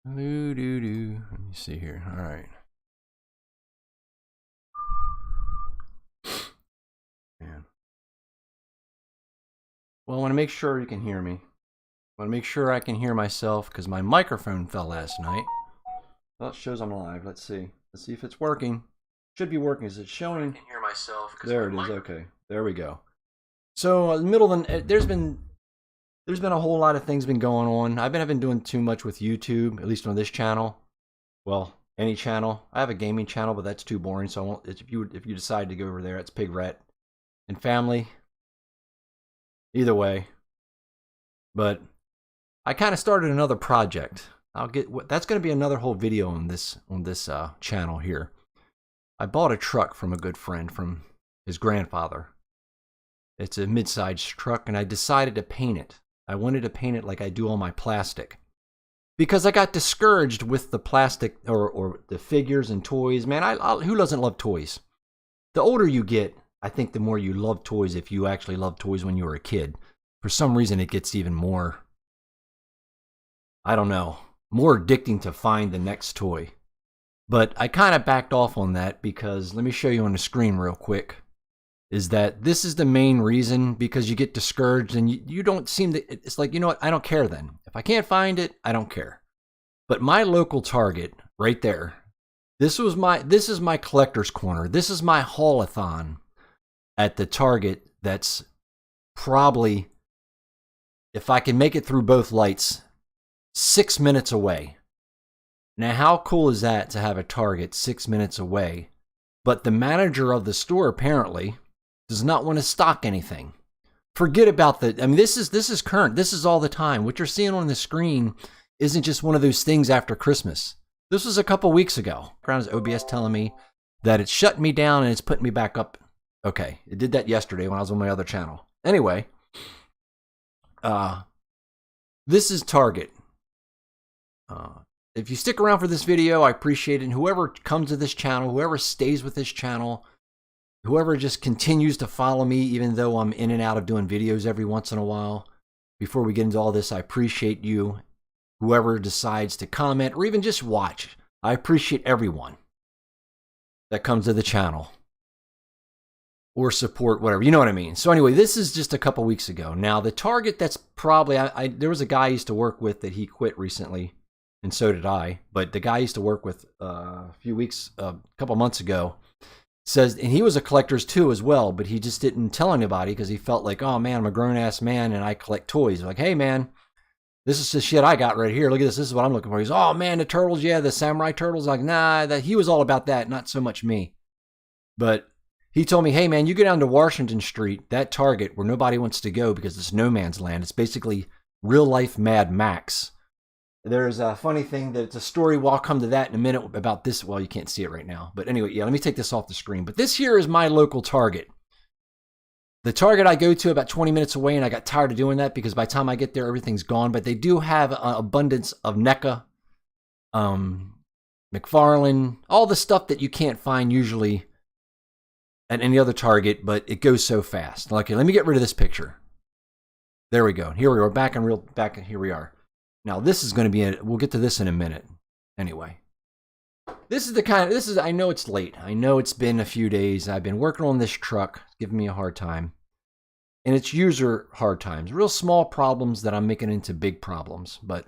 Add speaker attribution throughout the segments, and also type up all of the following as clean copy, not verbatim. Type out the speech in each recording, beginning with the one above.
Speaker 1: Let me see here. All right. Man. Well, I want to make sure you can hear me. I want to make sure I can hear myself because my microphone fell last night. Well, it shows I'm live. Let's see. Let's see if it's working. Should be working. Is it showing? I can hear myself. There it is. Okay. There we go. So, in the middle of the, there's been a whole lot of things been going on. I haven't been doing too much with YouTube, at least on this channel. Well, any channel. I have a gaming channel, but that's too boring. So I won't. If you decide to go over there, it's Pig Rat and Family. Either way, but I kind of started another project. That's going to be another whole video on this channel here. I bought a truck from a good friend from his grandfather. It's a mid-sized truck, and I decided to paint it. I wanted to paint it like I do all my plastic. Because I got discouraged with the plastic or the figures and toys. Man, who doesn't love toys? The older you get, I think the more you love toys if you actually loved toys when you were a kid. For some reason, it gets even more, I don't know, more addicting to find the next toy. But I kind of backed off on that because, let me show you on the screen real quick, is that this is the main reason, because you get discouraged and you don't seem to, it's like, you know what, I don't care then. If I can't find it, I don't care. But my local Target, right there, this is my collector's corner. This is my haul-a-thon at the Target that's probably, if I can make it through both lights, 6 minutes away. Now, how cool is that to have a Target 6 minutes away? But the manager of the store apparently does not want to stock anything. Forget about the, I mean, this is current. This is all the time. What you're seeing on the screen isn't just one of those things after Christmas. This was a couple weeks ago. Background is OBS telling me that it's shutting me down and it's putting me back up. Okay, it did that yesterday when I was on my other channel. Anyway, this is Target. If you stick around for this video, I appreciate it. And whoever comes to this channel, whoever stays with this channel, whoever just continues to follow me, even though I'm in and out of doing videos every once in a while, before we get into all this, I appreciate you. Whoever decides to comment or even just watch, I appreciate everyone that comes to the channel. Or support, whatever, you know what I mean. So anyway, this is just a couple weeks ago. Now, the Target that's probably, there was a guy I used to work with that he quit recently, and so did I. But the guy I used to work with a couple months ago, says, and he was a collector too as well, but he just didn't tell anybody because he felt like, oh man, I'm a grown-ass man and I collect toys. Like, hey man, this is the shit I got right here. Look at this. This is what I'm looking for. He's, oh man, the turtles, yeah, the samurai turtles. Like, nah, he was all about that, not so much me. But he told me, hey man, you go down to Washington Street, that Target where nobody wants to go because it's no man's land. It's basically real life Mad Max. There's a funny thing that it's a story. Well, I'll come to that in a minute about this. Well, you can't see it right now. But anyway, yeah, let me take this off the screen. But this here is my local Target. The Target I go to about 20 minutes away, and I got tired of doing that because by the time I get there, everything's gone. But they do have an abundance of NECA, McFarlane, all the stuff that you can't find usually at any other Target, but it goes so fast. Okay, let me get rid of this picture. There we go. Here we are, here we are. Now this is going to be, we'll get to this in a minute. Anyway, this is I know it's late. I know it's been a few days. I've been working on this truck, giving me a hard time. And it's user hard times. Real small problems that I'm making into big problems. But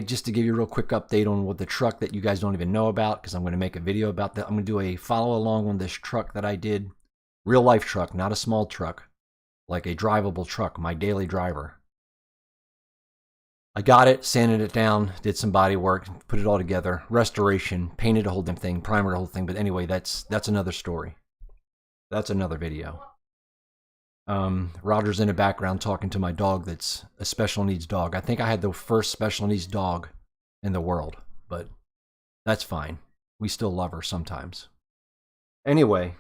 Speaker 1: just to give you a real quick update on what the truck that you guys don't even know about, because I'm going to make a video about that. I'm going to do a follow along on this truck that I did. Real life truck, not a small truck. Like a drivable truck, my daily driver. I got it, sanded it down, did some body work, put it all together. Restoration, painted the whole damn thing, primered the whole thing. But anyway, that's another story. That's another video. Roger's in the background talking to my dog that's a special needs dog. I think I had the first special needs dog in the world, but that's fine. We still love her sometimes. Anyway,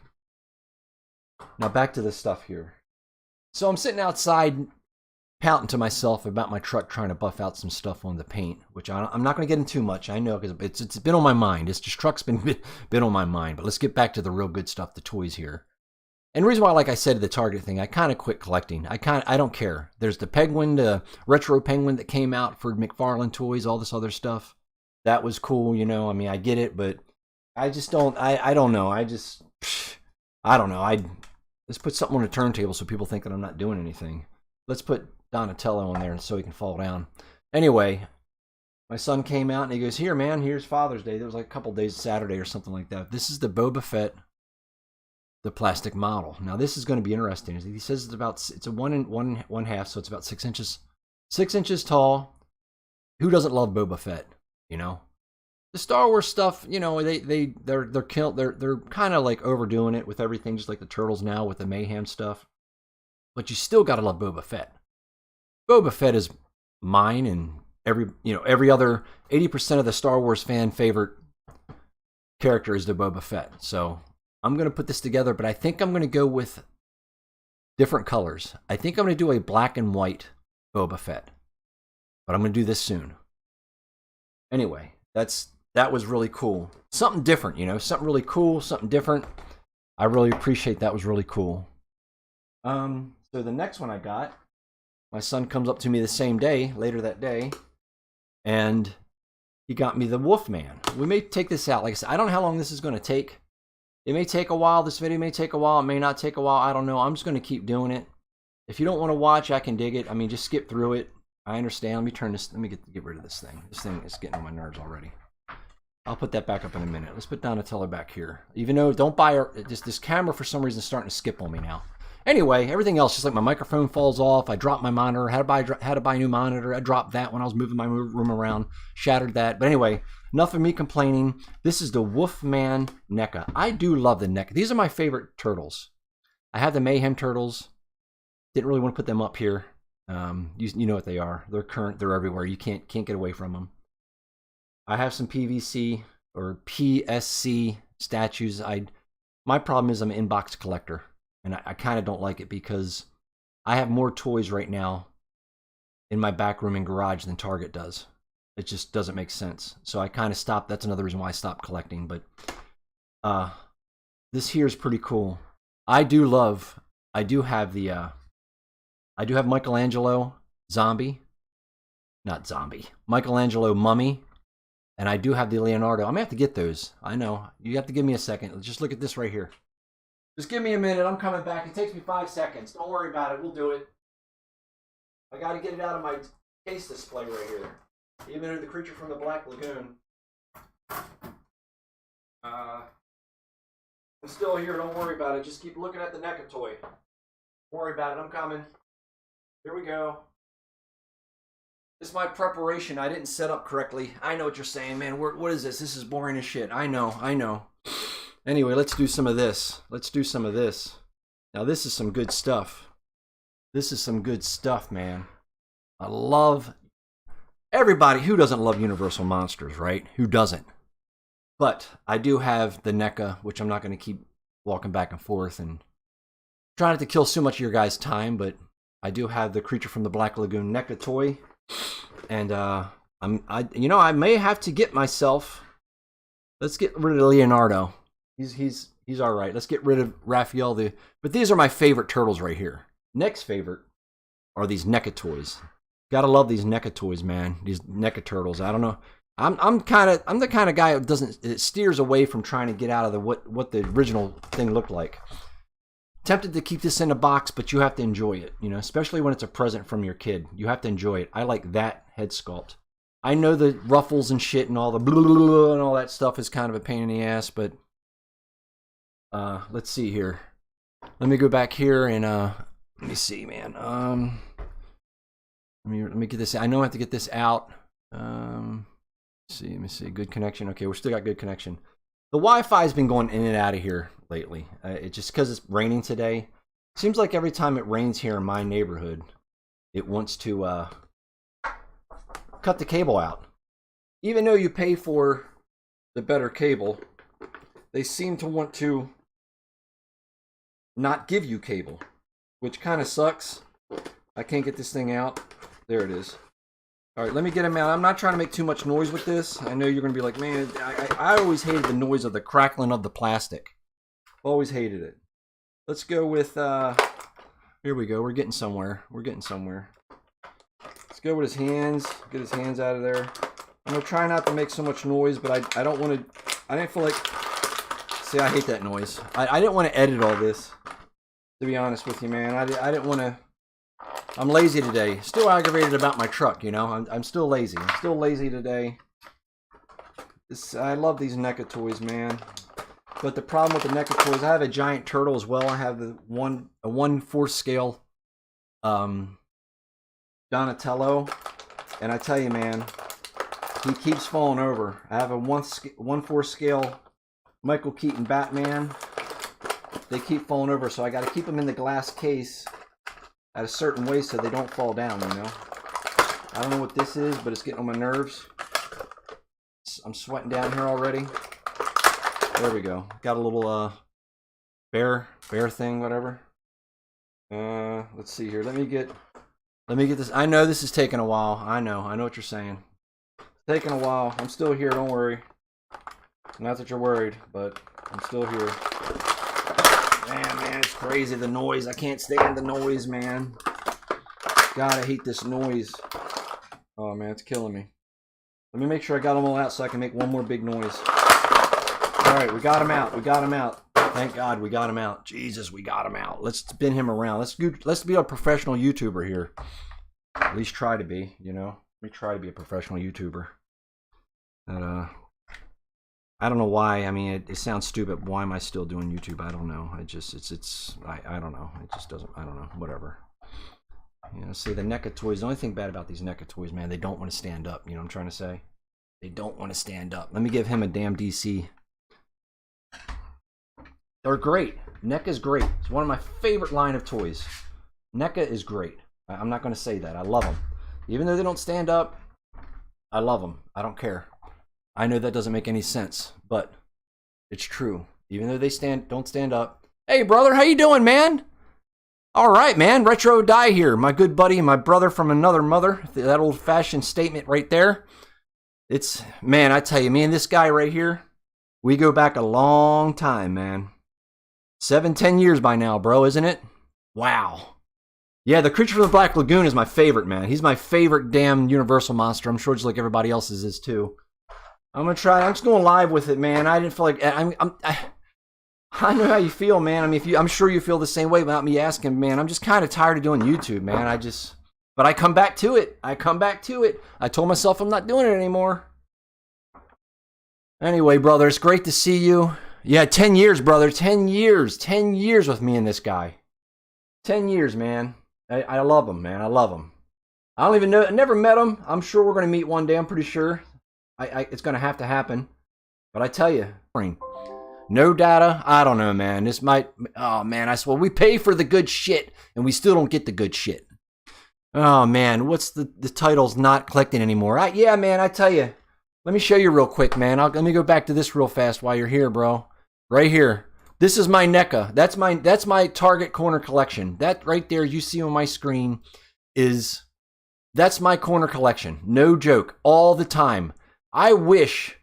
Speaker 1: now back to this stuff here. So I'm sitting outside pouting to myself about my truck, trying to buff out some stuff on the paint, which I'm not going to get into too much. I know because it's been on my mind. This truck's been on my mind. But let's get back to the real good stuff, the toys here. And the reason why, like I said, the Target thing, I kind of quit collecting. I don't care. There's the Penguin, the retro Penguin that came out for McFarlane toys, all this other stuff. That was cool, you know. I mean, I get it, but I just don't. I don't know. I don't know. Let's put something on the turntable so people think that I'm not doing anything. Let's put Donatello on there so he can fall down. Anyway, my son came out and he goes, "Here, man. Here's Father's Day." There was like a couple days, Saturday or something like that. This is the Boba Fett, the plastic model. Now this is going to be interesting. He says it's a 1.5, so it's about 6 inches, 6 inches tall. Who doesn't love Boba Fett? You know, the Star Wars stuff. You know, they're kind of like overdoing it with everything, just like the Turtles now with the Mayhem stuff. But you still got to love Boba Fett. Boba Fett is mine and every other 80% of the Star Wars fan favorite character is the Boba Fett. So I'm going to put this together, but I think I'm going to go with different colors. I think I'm going to do a black and white Boba Fett, but I'm going to do this soon. Anyway, that was really cool. Something different, you know, something really cool, something different. I really appreciate that. Was really cool. So the next one I got, my son comes up to me the same day, later that day, and he got me the Wolfman. We may take this out. Like I said, I don't know how long this is going to take. It may take a while. This video may take a while. It may not take a while. I don't know. I'm just going to keep doing it. If you don't want to watch, I can dig it. I mean, just skip through it. I understand. Let me turn this. Let me get rid of this thing. This thing is getting on my nerves already. I'll put that back up in a minute. Let's put Donatello back here. Even though, don't buy her. Just this camera for some reason is starting to skip on me now. Anyway, everything else, just like my microphone falls off. I dropped my monitor. Had to buy a new monitor. I dropped that when I was moving my room around. Shattered that. But anyway, enough of me complaining. This is the Wolfman NECA. I do love the NECA. These are my favorite turtles. I have the Mayhem turtles. Didn't really want to put them up here. You know what they are. They're current. They're everywhere. You can't get away from them. I have some PVC or PSC statues. My problem is I'm an inbox collector. And I kind of don't like it because I have more toys right now in my back room and garage than Target does. It just doesn't make sense. So I kind of stopped. That's another reason why I stopped collecting. But this here is pretty cool. I do have Michelangelo zombie. Not zombie. Michelangelo mummy. And I do have the Leonardo. I'm going to have to get those. I know. You have to give me a second. Just look at this right here. Just give me a minute. I'm coming back. It takes me 5 seconds. Don't worry about it. We'll do it. I got to get it out of my case display right here. Even though the creature from the Black Lagoon. I'm still here. Don't worry about it. Just keep looking at the NECA toy. Don't worry about it. I'm coming. Here we go. This is my preparation. I didn't set up correctly. I know what you're saying, man. What is this? This is boring as shit. I know. Anyway, let's do some of this. Now, this is some good stuff. This is some good stuff, man. I love everybody. Who doesn't love Universal Monsters, right? Who doesn't? But I do have the NECA, which I'm not going to keep walking back and forth and trying not to kill so much of your guys' time, but I do have the Creature from the Black Lagoon NECA toy. And I may have to get myself. Let's get rid of Leonardo. He's all right. Let's get rid of Raphael. But these are my favorite turtles right here. Next favorite are these NECA toys. Gotta love these NECA toys, man. These NECA turtles. I don't know. I'm the kind of guy that steers away from trying to get out of what the original thing looked like. Tempted to keep this in a box, but you have to enjoy it. You know, especially when it's a present from your kid. You have to enjoy it. I like that head sculpt. I know the ruffles and shit and all the blah, blah, blah, and all that stuff is kind of a pain in the ass, but let's see here. Let me go back here and let me see, man. Let me get this. I know I have to get this out. Let me see. Good connection. Okay, we still got good connection. The Wi-Fi's been going in and out of here lately. It just because it's raining today. Seems like every time it rains here in my neighborhood, it wants to cut the cable out. Even though you pay for the better cable, they seem to want to not give you cable, which kind of sucks. I can't get this thing out. There it is. All right, let me get him out. I'm not trying to make too much noise with this. I know you're going to be like, man, I always hated the noise of the crackling of the plastic. Always hated it. Let's go with, here we go. We're getting somewhere. We're getting somewhere. Let's go with his hands. Get his hands out of there. I'm going to try not to make so much noise, but I don't want to, I didn't feel like, see, I hate that noise. I didn't want to edit all this, to be honest with you, man. I didn't want to, I'm lazy today. Still aggravated about my truck, you know. I'm still lazy. I'm still lazy today. I love these NECA toys, man. But the problem with the NECA toys, I have a giant turtle as well. I have a 1/4 scale Donatello, and I tell you, man, he keeps falling over. I have a 1/4 scale Michael Keaton Batman. They keep falling over, so I got to keep them in the glass case at a certain way so they don't fall down, you know. I don't know what this is, but it's getting on my nerves. I'm sweating down here already. There we go. Got a little bear thing, whatever. Let's see here. Let me get this. I know this is taking a while. I know what you're saying. It's taking a while. I'm still here, don't worry. Not that you're worried, but I'm still here. Man, it's crazy, the noise. I can't stand the noise, man. God, I hate this noise. Oh man, it's killing me. Let me make sure I got them all out so I can make one more big noise. Alright, we got him out. We got him out. Thank God we got him out. Jesus, we got him out. Let's spin him around. Let's be a professional YouTuber here. At least try to be, you know. Let me try to be a professional YouTuber. But, I don't know why. I mean, it sounds stupid. Why am I still doing YouTube? I don't know. I don't know. It just doesn't, I don't know. Whatever. You know, see, the NECA toys, the only thing bad about these NECA toys, man, they don't want to stand up. You know what I'm trying to say? They don't want to stand up. Let me give him a damn DC. They're great. NECA's great. It's one of my favorite line of toys. NECA is great. I'm not going to say that. I love them. Even though they don't stand up, I love them. I don't care. I know that doesn't make any sense, but it's true. Even though they don't stand up. Hey, brother, how you doing, man? All right, man. Retro Die here. My good buddy and my brother from another mother. That old-fashioned statement right there. It's, man, I tell you, me and this guy right here, we go back a long time, man. 7-10 years by now, bro, isn't it? Wow. Yeah, the Creature from the Black Lagoon is my favorite, man. He's my favorite damn Universal monster. I'm sure just like everybody else's is too. I'm gonna try. I'm just going live with it, man. I didn't feel like I know how you feel, man. I mean, I'm sure you feel the same way without me asking, man. I'm just kind of tired of doing YouTube, man. But I come back to it. I told myself I'm not doing it anymore. Anyway, brother, it's great to see you. Yeah, 10 years, brother. 10 years. 10 years with me and this guy. 10 years, man. I love him, man. I love him. I don't even know. I never met him. I'm sure we're going to meet one day. I'm pretty sure. It's going to have to happen. But I tell you, no data. I don't know, man. This might. Oh, man. I swear. We pay for the good shit, and we still don't get the good shit. Oh, man. What's the title's not collecting anymore? Yeah, man. I tell you. Let me show you real quick, man. Let me go back to this real fast while you're here, bro. Right here. This is my NECA. That's my Target corner collection. That right there you see on my screen that's my corner collection. No joke. All the time. I wish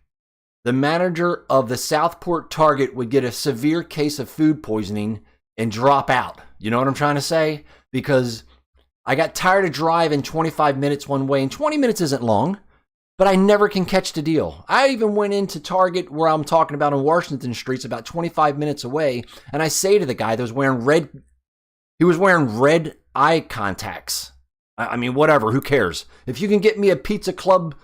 Speaker 1: the manager of the Southport Target would get a severe case of food poisoning and drop out. You know what I'm trying to say? Because I got tired of driving 25 minutes one way, and 20 minutes isn't long. But I never can catch the deal. I even went into Target where I'm talking about on Washington Streets about 25 minutes away. And I say to the guy that was wearing red eye contacts. I mean, whatever, who cares? If you can get me a Pizza Club,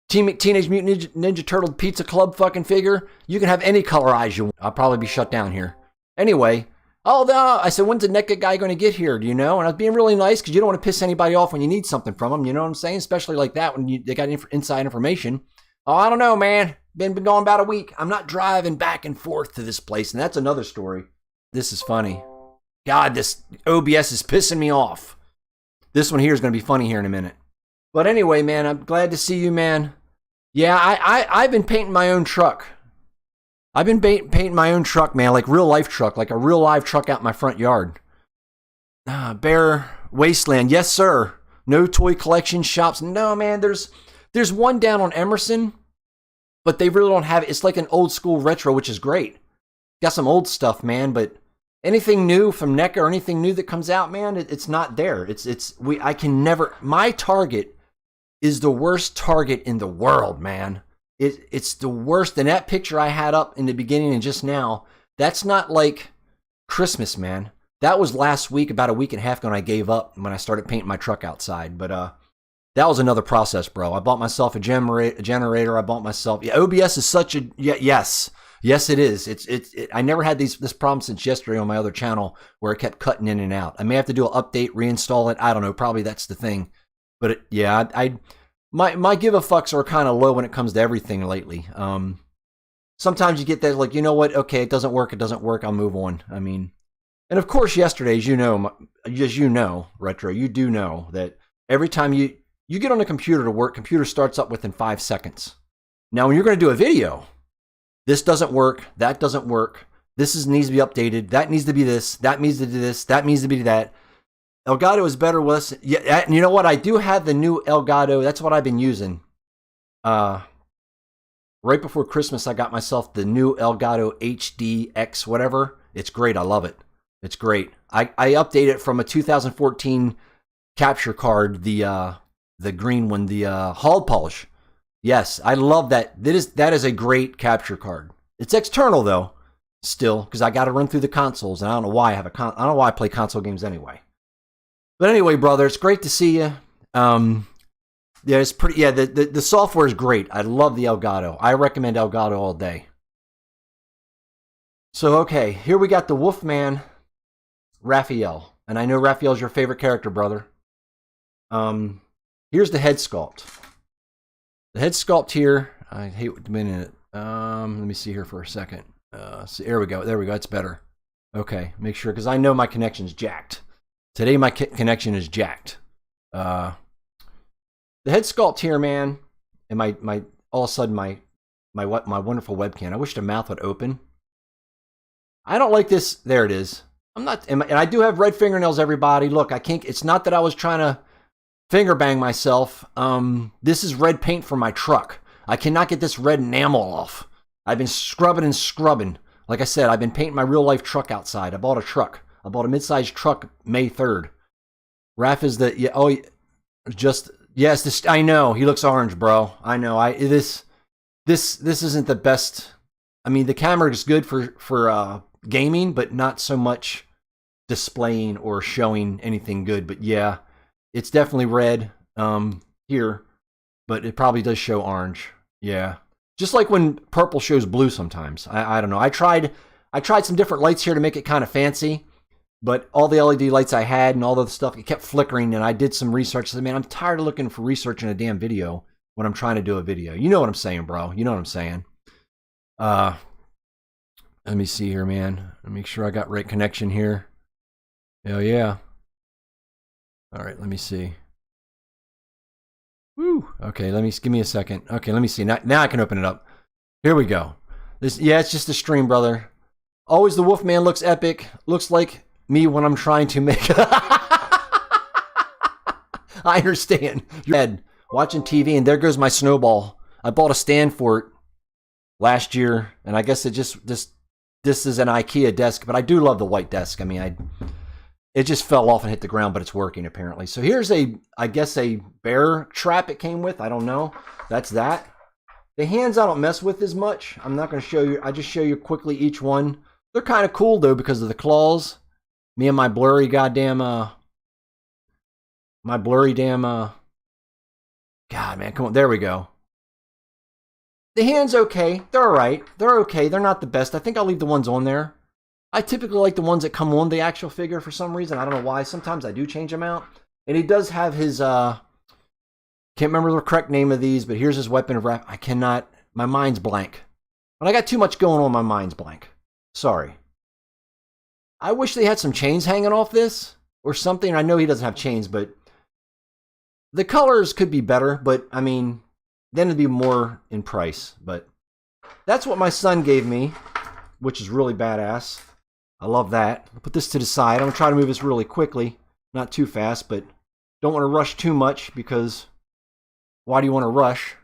Speaker 1: Teenage Mutant Ninja Turtle Pizza Club fucking figure, you can have any color eyes you want. I'll probably be shut down here. Anyway, I said, when's the NECA guy going to get here? Do you know? And I was being really nice because you don't want to piss anybody off when you need something from them. You know what I'm saying? Especially like that when they got inside information. Oh, I don't know, man. Been gone about a week. I'm not driving back and forth to this place. And that's another story. This is funny. God, this OBS is pissing me off. This one here is going to be funny here in a minute. But anyway, man, I'm glad to see you, man. Yeah, I've been painting my own truck. I've been painting my own truck, man, like real life truck, like a real live truck out in my front yard. Bear Wasteland, yes, sir. No toy collection shops. No, man, there's one down on Emerson, but they really don't have it. It's like an old school retro, which is great. Got some old stuff, man, but anything new from NECA or anything new that comes out, man, it's not there. I can never, my target is the worst target in the world, man. It's the worst. And that picture I had up in the beginning and just now, that's not like Christmas, man. That was last week, about a week and a half ago, when I gave up when I started painting my truck outside. But that was another process, bro. I bought myself a generator. I bought myself, yeah, OBS is such a, yes, it is. I never had this problem since yesterday on my other channel where it kept cutting in and out. I may have to do an update, reinstall it. I don't know. Probably that's the thing. But my give a fucks are kind of low when it comes to everything lately. Sometimes you get that, like, you know what? Okay, it doesn't work. I'll move on. I mean, and of course, yesterday, as you know, Retro, you do know that every time you get on a computer to work, computer starts up within 5 seconds. Now, when you're going to do a video, this doesn't work. That doesn't work. This needs to be updated. That needs to be this. That needs to do this. That needs to be that. Elgato is better with us. Yeah, and you know what? I do have the new Elgato. That's what I've been using. Right before Christmas, I got myself the new Elgato HDX, whatever. It's great. I love it. It's great. I updated it from a 2014 capture card, the green one, the Hall polish. Yes, I love that. That is a great capture card. It's external though, still, because I got to run through the consoles, and I don't know why I don't know why I play console games anyway. But anyway, brother, it's great to see you. Yeah, it's pretty. Yeah, the software is great. I love the Elgato. I recommend Elgato all day. So okay, here we got the Wolfman, Raphael, and I know Raphael's your favorite character, brother. Here's the head sculpt. The head sculpt here. I hate the minute. Let me see here for a second. So there we go. There we go. It's better. Okay, make sure, because I know my connection's jacked. Today my connection is jacked. The head sculpt here, man, and my all of a sudden my wonderful webcam. I wish the mouth would open. I don't like this. There it is. I'm not, and I do have red fingernails, everybody. Look, I can't. It's not that I was trying to finger bang myself. This is red paint for my truck. I cannot get this red enamel off. I've been scrubbing and scrubbing. Like I said, I've been painting my real life truck outside. I bought a truck. I bought a mid-sized truck May 3rd. Raph is the, yeah, oh, just, yes, this, I know, he looks orange, bro. I know, this isn't the best. I mean, the camera is good for gaming, but not so much displaying or showing anything good. But yeah, it's definitely red here, but it probably does show orange. Yeah, just like when purple shows blue sometimes. I don't know. I tried some different lights here to make it kind of fancy. But all the LED lights I had and all the stuff, it kept flickering, and I did some research. I said, man, I'm tired of looking for research in a damn video when I'm trying to do a video. You know what I'm saying, bro. You know what I'm saying. Let me see here, man. Let me make sure I got right connection here. Hell yeah. All right, let me see. Woo. Okay, give me a second. Okay, let me see. Now I can open it up. Here we go. Yeah, it's just a stream, brother. Always the Wolfman looks epic. Looks like me when I'm trying to make I understand. You're dead watching TV, and there goes my snowball. I bought a stand for it last year, and I guess this is an IKEA desk, but I do love the white desk. I mean, it just fell off and hit the ground, but it's working apparently. So here's I guess a bear trap it came with. I don't know. That's that. The hands I don't mess with as much. I'm not going to show you. I just show you quickly each one. They're kind of cool though because of the claws. Me and my blurry goddamn, God, man, come on, there we go. The hand's okay. They're all right. They're okay. They're not the best. I think I'll leave the ones on there. I typically like the ones that come on the actual figure for some reason. I don't know why. Sometimes I do change them out. And he does have his, can't remember the correct name of these, but here's his weapon of wrath. I cannot, my mind's blank. When I got too much going on, my mind's blank. Sorry. I wish they had some chains hanging off this or something. I know he doesn't have chains, but the colors could be better. But I mean, then it'd be more in price. But that's what my son gave me, which is really badass. I love that. I'll put this to the side. I'm going to try to move this really quickly. Not too fast, but don't want to rush too much because why do you want to rush?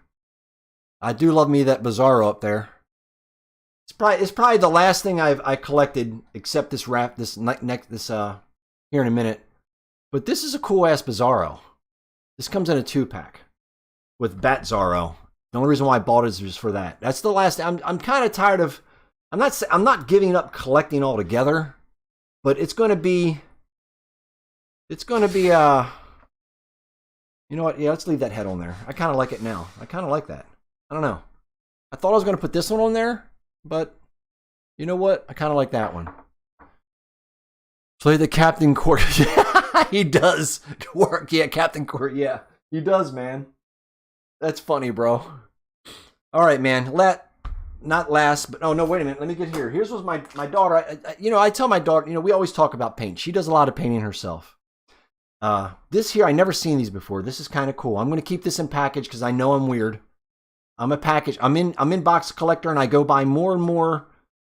Speaker 1: I do love me that Bizarro up there. It's probably the last thing I collected, except this wrap, this here in a minute. But this is a cool ass Bizarro. This comes in a 2-pack with Bat Zorro. The only reason why I bought it is just for that. That's the last. I'm kind of tired of. I'm not giving up collecting altogether, but it's going to be. It's going to be. You know what? Yeah, let's leave that head on there. I kind of like it now. I kind of like that. I don't know. I thought I was going to put this one on there, but you know what? I kind of like that one. Play the Captain Court. He does work. Yeah, Captain Court. Yeah, he does, man. That's funny, bro. All right, man. Not last, but oh no, wait a minute. Let me get here. Here's what my daughter. I tell my daughter. We always talk about paint. She does a lot of painting herself. This here, I never seen these before. This is kind of cool. I'm gonna keep this in package because I know I'm weird. I'm in box collector, and I go buy more and more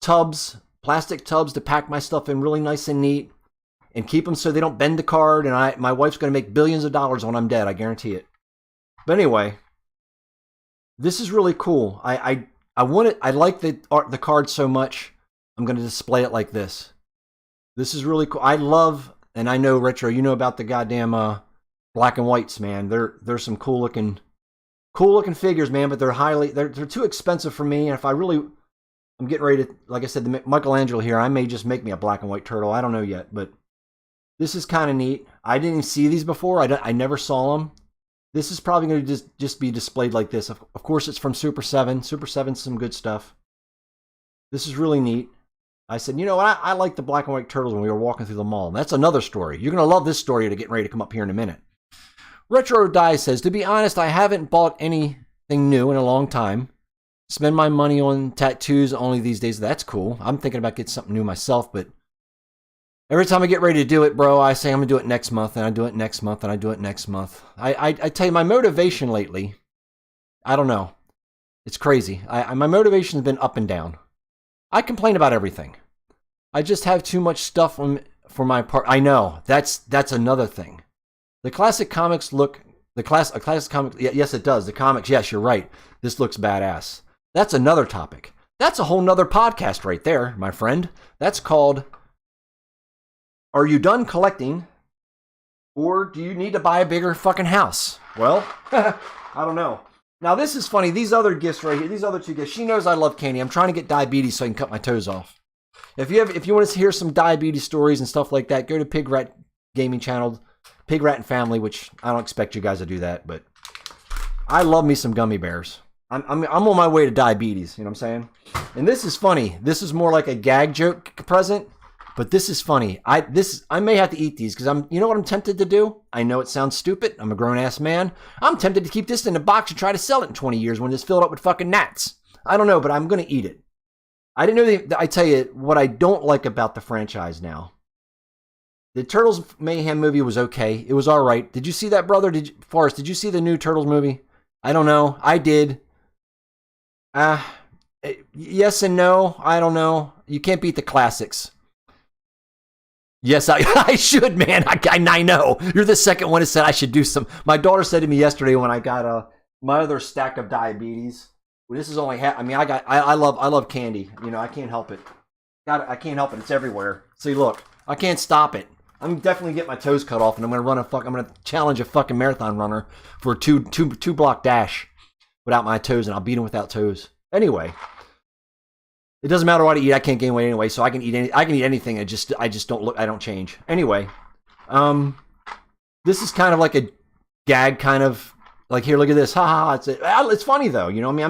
Speaker 1: tubs, plastic tubs to pack my stuff in really nice and neat, and keep them so they don't bend the card. And my wife's gonna make billions of dollars when I'm dead. I guarantee it. But anyway, this is really cool. I want it. I like the card so much. I'm gonna display it like this. This is really cool. I love, and I know Retro. You know about the goddamn black and whites, man. They're some cool looking figures, man. But they're too expensive for me. And if I'm getting ready to, like I said, the Michelangelo here. I may just make me a black and white turtle. I don't know yet, but this is kind of neat. I didn't even see these before. I never saw them. This is probably going to just be displayed like this. Of course, it's from Super 7. Super 7's some good stuff. This is really neat. I said, you know what? I like the black and white turtles when we were walking through the mall. And that's another story. You're going to love this story to get ready to come up here in a minute. Retro Die says, to be honest, I haven't bought anything new in a long time. Spend my money on tattoos only these days. That's cool. I'm thinking about getting something new myself, but every time I get ready to do it, bro, I say I'm going to do it next month, and I do it next month, and I do it next month. I tell you, my motivation lately, I don't know. It's crazy. My motivation's been up and down. I complain about everything. I just have too much stuff for my part. I know. That's another thing. The classic comics look... a classic comic... Yes, it does. The comics, yes, you're right. This looks badass. That's another topic. That's a whole nother podcast right there, my friend. That's called... Are you done collecting, or do you need to buy a bigger fucking house? Well, I don't know. Now, this is funny. These other gifts right here, these other two gifts, she knows I love candy. I'm trying to get diabetes so I can cut my toes off. If you want to hear some diabetes stories and stuff like that, go to Pig Rat Gaming Channel, Pig Rat and Family, which I don't expect you guys to do that, but I love me some gummy bears. I'm on my way to diabetes, you know what I'm saying? And this is funny. This is more like a gag joke present. But this is funny. I may have to eat these because you know what I'm tempted to do? I know it sounds stupid. I'm a grown-ass man. I'm tempted to keep this in a box and try to sell it in 20 years when it's filled up with fucking gnats. I don't know, but I'm going to eat it. I didn't know I tell you what I don't like about the franchise now. The Turtles Mayhem movie was okay. It was all right. Did you see that, brother? Forrest, did you see the new Turtles movie? I don't know. I did. Yes and no. I don't know. You can't beat the classics. Yes, I should, man. I know. You're the second one that said I should do some. My daughter said to me yesterday when I got my other stack of diabetes. Well, this is only half. I mean, I love candy. You know, I can't help it. I can't help it. It's everywhere. See, look, I can't stop it. I'm definitely getting my toes cut off, and I'm gonna challenge a fucking marathon runner for a two block dash without my toes, and I'll beat him without toes. Anyway. It doesn't matter what I eat. I can't gain weight anyway, so I can eat anything. I just don't look. I don't change. Anyway, this is kind of like a gag, kind of like here. Look at this. Ha ha. It's funny though. You know what I mean?